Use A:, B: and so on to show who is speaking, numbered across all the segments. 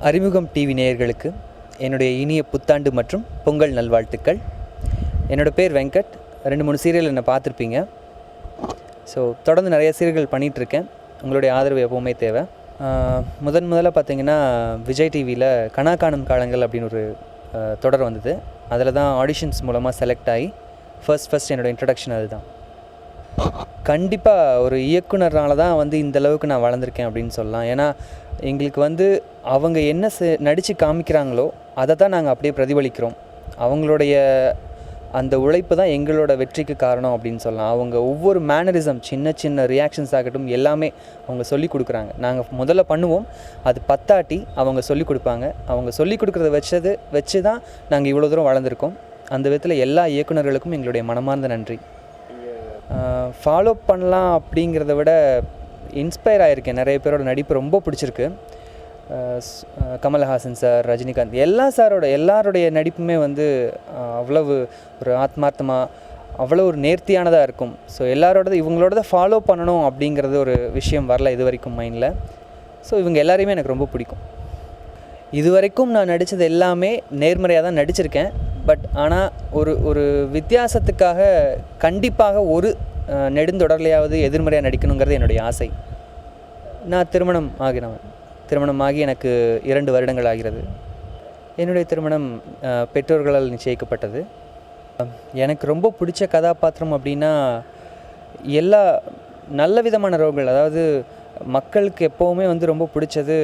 A: அறிமுகம் டிவி நேயர்களுக்கு என்னுடைய இனிய புத்தாண்டு மற்றும் பொங்கல் நல்வாழ்த்துக்கள். என்னோடய பேர் வெங்கட். 2-3 சீரியல் என்னை பார்த்துருப்பீங்க. ஸோ தொடர்ந்து நிறைய சீரியல்கள் பண்ணிகிட்ருக்கேன். உங்களுடைய ஆதரவு எப்போவுமே தேவை. முதல்ல பார்த்திங்கன்னா விஜய் டிவியில் கனா காணும் காலங்கள் அப்படின்னு ஒரு தொடர் வந்தது. அதில் தான் ஆடிஷன்ஸ் மூலமாக செலக்ட் ஆகி ஃபர்ஸ்ட் என்னோடய இன்ட்ரடக்ஷன் அதுதான். கண்டிப்பாக ஒரு இயக்குனரால் தான் இந்தளவுக்கு நான் வளர்ந்துருக்கேன் அப்படின்னு சொல்லலாம். ஏன்னா எங்களுக்கு அவங்க என்ன நடித்து காமிக்கிறாங்களோ அதை தான் நாங்கள் அப்படியே பிரதிபலிக்கிறோம். அவங்களுடைய அந்த உழைப்பு தான் எங்களோட வெற்றிக்கு காரணம் அப்படின்னு சொல்லலாம். அவங்க ஒவ்வொரு மேனரிசம், சின்ன ரியாக்ஷன்ஸ் ஆகட்டும், எல்லாமே அவங்க சொல்லி கொடுக்குறாங்க. நாங்கள் முதல்ல பண்ணுவோம், அது பத்தாட்டி அவங்க சொல்லி கொடுப்பாங்க. அவங்க சொல்லி கொடுக்குறத வச்சு தான் நாங்கள் இவ்வளோ தூரம் வளர்ந்துருக்கோம். அந்த விதத்தில் எல்லா இயக்குநர்களுக்கும் எங்களுடைய மனமார்ந்த நன்றி. ஃபாலோ பண்ணலாம் அப்படிங்கிறத விட இன்ஸ்பயர் ஆகியிருக்கேன். நிறைய பேரோட நடிப்பு ரொம்ப பிடிச்சிருக்கு. கமல்ஹாசன் சார், ரஜினிகாந்த், எல்லாருடைய நடிப்புமே அவ்வளவு ஒரு ஆத்மார்த்தமாக, அவ்வளோ ஒரு நேர்த்தியானதாக இருக்கும். ஸோ இவங்களோட ஃபாலோ பண்ணணும் அப்படிங்கிறது ஒரு விஷயம் வரல இது வரைக்கும் மைண்டில். ஸோ இவங்க எல்லாரையுமே எனக்கு ரொம்ப பிடிக்கும். இது வரைக்கும் நான் நடித்தது எல்லாமே நேர்மறையாக தான் நடிச்சிருக்கேன். பட் ஆனால் ஒரு வித்தியாசத்துக்காக கண்டிப்பாக ஒரு நெடுந்தொடர்லையாவது எதிர்மறையாக நடிக்கணுங்கிறது என்னுடைய ஆசை. நான் திருமணமாகி எனக்கு 2 வருடங்கள் ஆகிறது. என்னுடைய திருமணம் பெற்றோர்களால் நிச்சயிக்கப்பட்டது. எனக்கு ரொம்ப பிடிச்ச கதாபாத்திரம் அப்படின்னா எல்லா நல்ல விதமான ரோல்கள். அதாவது மக்களுக்கு எப்போவுமே ரொம்ப பிடிச்சது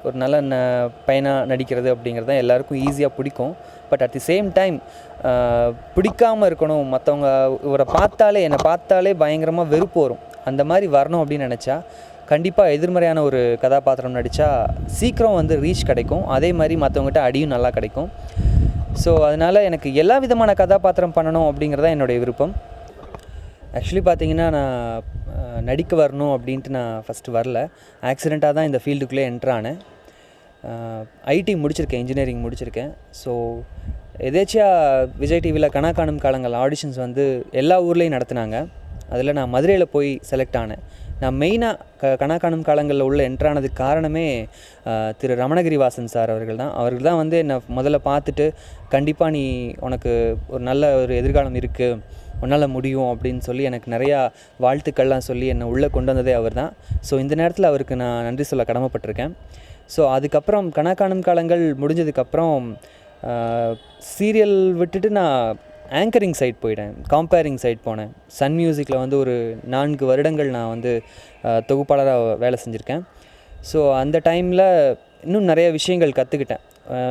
A: ஒரு நல்ல பையனாக நடிக்கிறது அப்படிங்கிறது தான் எல்லாருக்கும் ஈஸியாக பிடிக்கும். But at the same time பிடிக்காமல் இருக்கணும், மற்றவங்க என்னை பார்த்தாலே பயங்கரமாக வெறுப்பு வரும், அந்த மாதிரி வரணும் அப்படின்னு நினச்சா கண்டிப்பாக எதிர்மறையான ஒரு கதாபாத்திரம் நடித்தா சீக்கிரம் ரீச் கிடைக்கும். அதே மாதிரி மற்றவங்ககிட்ட அடியும் நல்லா கிடைக்கும். ஸோ அதனால் எனக்கு எல்லா விதமான கதாபாத்திரம் பண்ணணும் அப்படிங்கிறதான் என்னுடைய விருப்பம். ஆக்சுவலி பார்த்திங்கன்னா நான் நடிக்க வரணும் அப்படின்ட்டு நான் ஃபஸ்ட்டு வரல. ஆக்சிடெண்ட்டாக தான் இந்த ஃபீல்டுக்குள்ளே என்ட்ரானேன். ஐடி முடிச்சிருக்கேன், இன்ஜினியரிங் முடிச்சிருக்கேன். ஸோ எதேச்சியாக விஜய் டிவியில் கனா காணும் காலங்கள் ஆடிஷன்ஸ் எல்லா ஊர்லேயும் நடத்தினாங்க. அதில் நான் மதுரையில் போய் செலக்ட் ஆனேன். நான் மெயினாக கனா காணும் காலங்களில் உள்ள என்ட்ரானதுக்கு காரணமே திரு ரமணகிரி வாசன் சார் அவர்கள் தான் என்னை முதல்ல பார்த்துட்டு, கண்டிப்பாக உனக்கு ஒரு நல்ல ஒரு எதிர்காலம் இருக்குது, உன்னால் முடியும் அப்படின்னு சொல்லி எனக்கு நிறையா வாழ்த்துக்கள்லாம் சொல்லி என்னை உள்ளே கொண்டு வந்ததே அவர் தான். ஸோ இந்த நேரத்தில் அவருக்கு நான் நன்றி சொல்ல கடமைப்பட்டிருக்கேன். ஸோ அதுக்கப்புறம் கனா காணும் காலங்கள் முடிஞ்சதுக்கப்புறம் சீரியல் விட்டுட்டு நான் ஆங்கரிங் சைட் போயிட்டேன், காம்பேரிங் சைட் போனேன். சன் மியூசிக்கில் ஒரு 4 வருடங்கள் நான் தொகுப்பாளராக வேலை செஞ்சுருக்கேன். ஸோ அந்த டைமில் இன்னும் நிறைய விஷயங்கள் கற்றுக்கிட்டேன்.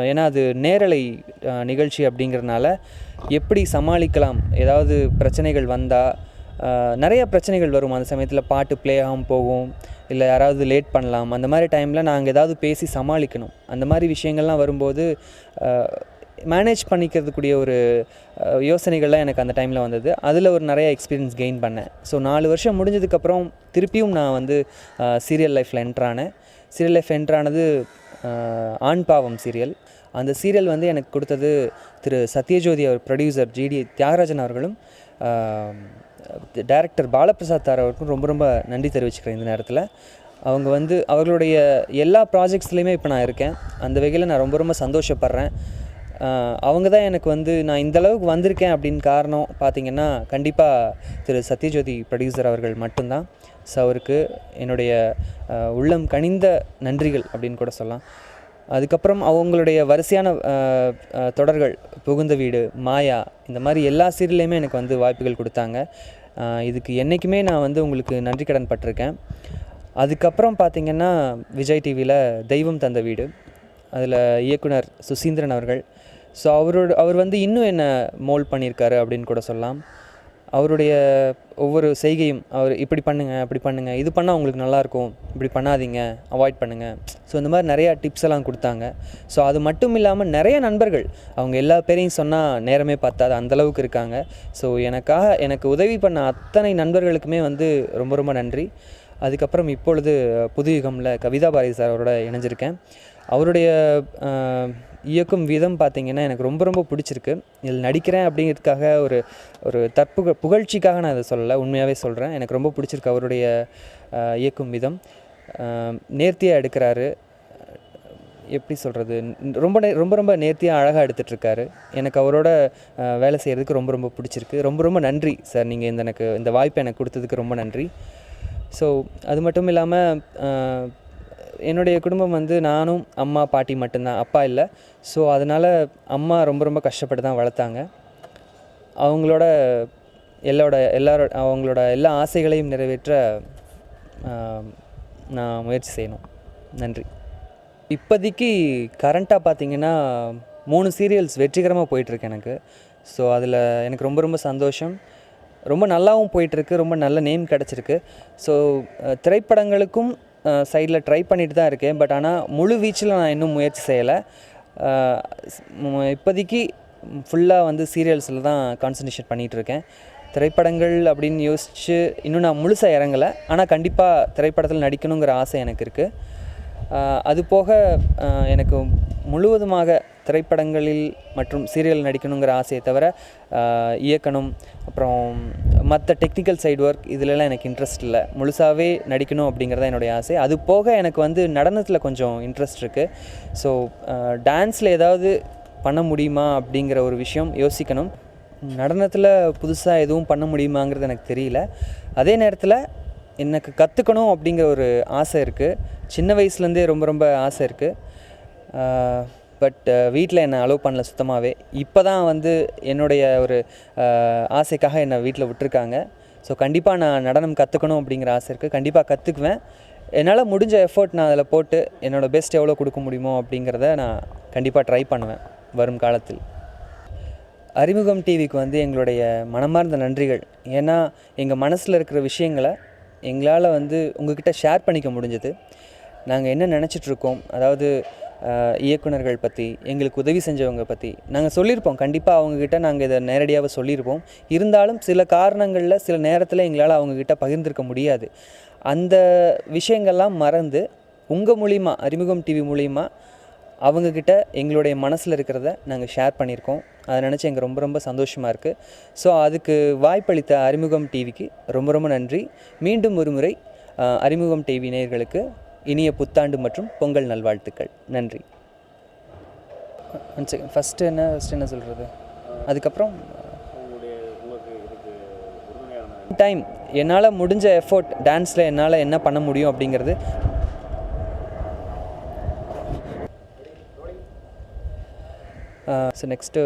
A: ஏன்னா அது நேரலை நிகழ்ச்சி அப்படிங்கிறதுனால எப்படி சமாளிக்கலாம், ஏதாவது பிரச்சனைகள் வந்தால் நிறைய பிரச்சனைகள் வரும். அந்த சமயத்தில் பாட்டு ப்ளே ஆகாமல் போகும், இல்லை யாராவது லேட் பண்ணலாம். அந்த மாதிரி டைமில் நாங்கள் ஏதாவது பேசி சமாளிக்கணும். அந்த மாதிரி விஷயங்கள்லாம் வரும்போது மேனேஜ் பண்ணிக்கிறதுக்கூடிய ஒரு யோசனைகள்லாம் எனக்கு அந்த டைமில் வந்தது. அதில் ஒரு நிறைய எக்ஸ்பீரியன்ஸ் கெயின் பண்ணேன். ஸோ 4 வருஷம் முடிஞ்சதுக்கப்புறம் திருப்பியும் நான் சீரியல் லைஃப்பில் என்ட்ரானேன். சீரியல் லைஃப் என்ட்ரானது ஆண் பாவம் சீரியல். அந்த சீரியல் எனக்கு கொடுத்தது திரு சத்யஜோதி அவர், ப்ரொடியூசர் ஜிடி தியாகராஜன் அவர்களும் டைரக்டர் பாலபிரசாத் சார் அவருக்கும் ரொம்ப ரொம்ப நன்றி தெரிவிச்சுக்கிறேன் இந்த நேரத்தில். அவங்க அவர்களுடைய எல்லா ப்ராஜெக்ட்ஸ்லேயுமே இப்போ நான் இருக்கேன். அந்த வகையில் நான் ரொம்ப ரொம்ப சந்தோஷப்படுறேன். அவங்க தான் எனக்கு நான் இந்தளவுக்கு வந்திருக்கேன் அப்படின்னு காரணம் பார்த்திங்கன்னா கண்டிப்பாக திரு சத்யஜோதி ப்ரொடியூசர் அவர்கள் மட்டும்தான். ஸோ அவருக்கு என்னுடைய உள்ளம் கனிந்த நன்றிகள் அப்படின்னு கூட சொல்லலாம். அதுக்கப்புறம் அவங்களுடைய வரிசையான தொடர்கள், புகுந்த வீடு, மாயா, இந்த மாதிரி எல்லா சீரியல்லையுமே எனக்கு வாய்ப்புகள் கொடுத்தாங்க. இதுக்கு என்றைக்குமே நான் உங்களுக்கு நன்றி கடன் பட்டிருக்கேன். அதுக்கப்புறம் பார்த்திங்கன்னா விஜய் டிவியில் தெய்வம் தந்த வீடு, அதில் இயக்குனர் சுசீந்திரன் அவர்கள். ஸோ அவர் இன்னும் என்ன மோல்ட் பண்ணியிருக்காரு அப்படின்னு கூட சொல்லலாம். அவருடைய ஒவ்வொரு செய்கையும், அவர் இப்படி பண்ணுங்கள், அப்படி பண்ணுங்கள், இது பண்ணால் உங்களுக்கு நல்லாயிருக்கும், இப்படி பண்ணாதீங்க, அவாய்ட் பண்ணுங்கள். ஸோ இந்த மாதிரி நிறையா டிப்ஸ் எல்லாம் கொடுத்தாங்க. ஸோ அது மட்டும் இல்லாமல் நிறைய நண்பர்கள், அவங்க எல்லா பேரையும் சொன்னால் நேரமே பார்த்தாது, அந்தளவுக்கு இருக்காங்க. ஸோ எனக்கு உதவி பண்ண அத்தனை நண்பர்களுக்குமே ரொம்ப ரொம்ப நன்றி. அதுக்கப்புறம் இப்பொழுது புதுயுகமில் கவிதா பாரதி சார் அவரோட இணைஞ்சிருக்கேன். அவருடைய இயக்கும் விதம் பார்த்திங்கன்னா எனக்கு ரொம்ப ரொம்ப பிடிச்சிருக்கு. இதில் நடிக்கிறேன் அப்படிங்கிறதுக்காக ஒரு புகழ்ச்சிக்காக நான் இதை சொல்லலை, உண்மையாகவே சொல்கிறேன். எனக்கு ரொம்ப பிடிச்சிருக்கு அவருடைய இயக்கும் விதம். நேர்த்தியாக எடுக்கிறாரு. எப்படி சொல்கிறது, ரொம்ப ரொம்ப நேர்த்தியாக அழகாக எடுத்துகிட்ருக்காரு. எனக்கு அவரோட வேலை செய்கிறதுக்கு ரொம்ப ரொம்ப பிடிச்சிருக்கு. ரொம்ப நன்றி சார், நீங்கள் எனக்கு இந்த வாய்ப்பை எனக்கு கொடுத்ததுக்கு ரொம்ப நன்றி. ஸோ அது மட்டும் இல்லாமல் என்னுடைய குடும்பம் வந்து நானும் அம்மா பாட்டி மட்டும்தான், அப்பா இல்லை. ஸோ அதனால் அம்மா ரொம்ப கஷ்டப்பட்டு தான் வளர்த்தாங்க. அவங்களோட அவங்களோட எல்லா ஆசைகளையும் நிறைவேற்ற நான் முயற்சி செய்யணும். நன்றி. இப்போதைக்கு கரண்ட்டாக பார்த்திங்கன்னா 3 சீரியல்ஸ் வெற்றிகரமாக போயிட்டுருக்கு எனக்கு. ஸோ அதில் எனக்கு ரொம்ப சந்தோஷம். ரொம்ப நல்லாவும் போயிட்டுருக்கு, ரொம்ப நல்ல நேம் கிடச்சிருக்கு. ஸோ திரைப்படங்களுக்கும் சைடில் ட்ரை பண்ணிட்டு தான் இருக்கேன். பட் ஆனால் முழு வீச்சில் நான் இன்னும் முயற்சி செய்யலை. இப்போதைக்கு ஃபுல்லாக வந்து சீரியல்ஸில் தான் கான்சன்ட்ரேஷன் பண்ணிகிட்ருக்கேன். திரைப்படங்கள் அப்படின்னு யோசித்து இன்னும் நான் முழுசாக இறங்கலை. ஆனால் கண்டிப்பாக திரைப்படத்தில் நடிக்கணுங்கிற ஆசை எனக்கு இருக்குது. அது போக எனக்கு முழுவதுமாக திரைப்படங்களில் மற்றும் சீரியல் நடிக்கணுங்கிற ஆசையை தவிர இயக்கணும், அப்புறம் மற்ற டெக்னிக்கல் சைடு ஒர்க் இதிலெல்லாம் எனக்கு இன்ட்ரெஸ்ட் இல்லை. முழுசாகவே நடிக்கணும் அப்படிங்கிறத என்னுடைய ஆசை. அது போக எனக்கு வந்து நடனத்தில் கொஞ்சம் இன்ட்ரெஸ்ட் இருக்குது. ஸோ டான்ஸில் ஏதாவது பண்ண முடியுமா அப்படிங்கிற ஒரு விஷயம் யோசிக்கணும். நடனத்தில் புதுசாக எதுவும் பண்ண முடியுமாங்கிறது எனக்கு தெரியல. அதே நேரத்தில் எனக்கு கற்றுக்கணும் அப்படிங்கிற ஒரு ஆசை இருக்குது. சின்ன வயசுலேருந்தே ரொம்ப ஆசை இருக்குது. பட் வீட்டில் என்னை அலோவ் பண்ணல சுத்தமாகவே. இப்போ தான் வந்து என்னுடைய ஒரு ஆசைக்காக என்னை வீட்டில் விட்டுருக்காங்க. ஸோ கண்டிப்பாக நான் நடனம் கற்றுக்கணும் அப்படிங்கிற ஆசை இருக்குது. கண்டிப்பாக கற்றுக்குவேன். என்னால் முடிஞ்ச எஃபர்ட் நான் அதில் போட்டு என்னோடய பெஸ்ட் எவ்வளோ கொடுக்க முடியுமோ அப்படிங்கிறத நான் கண்டிப்பாக ட்ரை பண்ணுவேன் வரும் காலத்தில். அறிமுகம் டிவிக்கு வந்து எங்களுடைய மனமார்ந்த நன்றிகள். ஏன்னா எங்கள் மனசில் இருக்கிற விஷயங்களை எங்களால் வந்து உங்கள்கிட்ட ஷேர் பண்ணிக்க முடிஞ்சது. நாங்கள் என்ன நினச்சிட்ருக்கோம், அதாவது இயக்குனர்கள் பற்றி, எங்களுக்கு உதவி செஞ்சவங்க பற்றி நாங்கள் சொல்லியிருப்போம். கண்டிப்பாக அவங்கக்கிட்ட நாங்கள் இதை நேரடியாக சொல்லியிருப்போம். இருந்தாலும் சில காரணங்களில் சில நேரத்தில் எங்களால் அவங்கக்கிட்ட பகிர்ந்திருக்க முடியாது. அந்த விஷயங்கள்லாம் மறந்து உங்கள் மூலிமா, அறிமுகம் டிவி மூலிமா அவங்கக்கிட்ட எங்களுடைய மனசில் இருக்கிறத நாங்கள் ஷேர் பண்ணியிருக்கோம். அதை நினச்சி எங்கள் ரொம்ப சந்தோஷமாக இருக்குது. ஸோ அதுக்கு வாய்ப்பளித்த அறிமுகம் டிவிக்கு ரொம்ப நன்றி. மீண்டும் ஒரு முறை அறிமுகம் டிவி நேயர்களுக்கு இனிய புத்தாண்டு மற்றும் பொங்கல் நல்வாழ்த்துக்கள். நன்றி. ஃபஸ்ட்டு என்ன சொல்கிறது, அதுக்கப்புறம் டைம் என்னால் முடிஞ்ச எஃபோர்ட் டான்ஸில் என்னால் என்ன பண்ண முடியும் அப்படிங்கிறது. So next